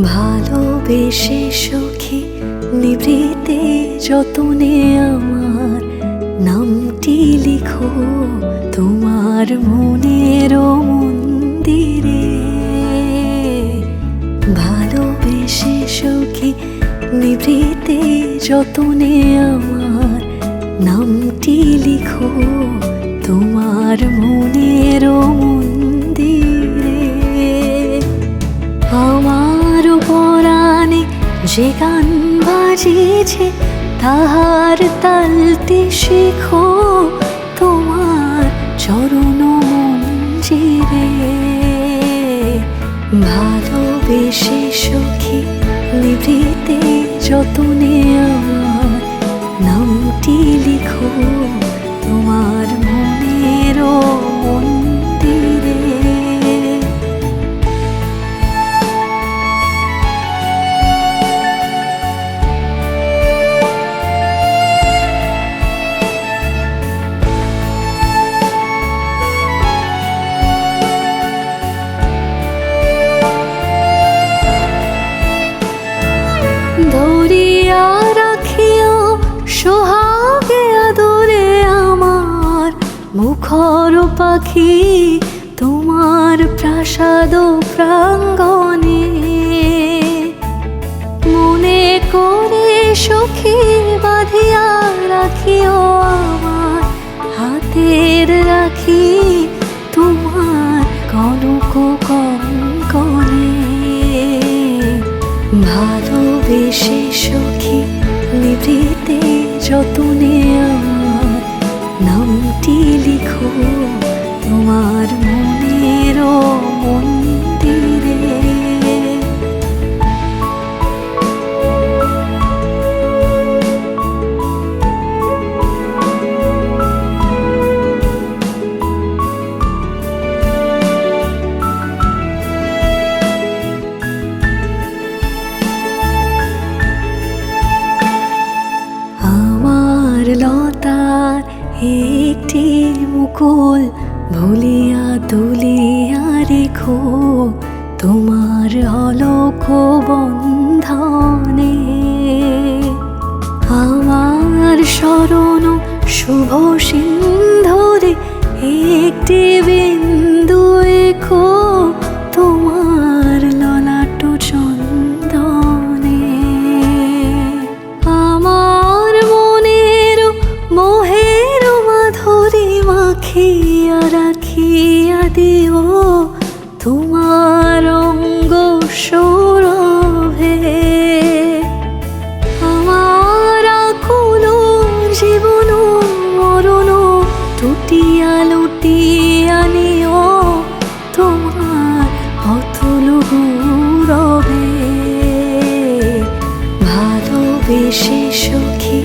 ভালোবেসে সখী নিভৃতে যতনে আমার নামটি লিখো তোমার মনের মন্দিরে। ভালোবেসে সখী নিভৃতে যতনে আমার নামটি লিখো তোমার মনের মন্দিরে। আমার পরাণে যে গান বাজিছে তাহার তালটি শিখো তোমার চরণ মঞ্জিরে। ভালোবেসে সখী নিভৃতে যতনে আমার নামটি লিখো তোমার মনের মন্দিরে। ধরিয়া রাখিও সোহাগে আদরে আমার মুখর পাখি তোমার প্রাসাদ প্রাঙ্গণে। মনে করে সখী বাঁধিয়া রাখিও আমার হাতের রাখি তোমার কনক কঙ্কণে। ভালোবেসে সখী নিভৃতে যতনে আমার নামটি লিখো তোমার মনের মন্দিরে। লতার একটি মুকুল ভুলিয়া তুলিয়া রেখো তোমার অলক বন্ধনে। আমার শরণ শুভ সিন্ধুরে একটি বিন্দু রেখো তোমার ললাট চন্দনে। আমার মোহের মাধুরী মাখিয়া রাখিয়া দিও তোমার অঙ্গ সৌরভে। আমার আকুল জীবন মরণ টুটিয়া লুটিয়া নিও তোমার অতুল গৌরবে। ভালোবেসে সখী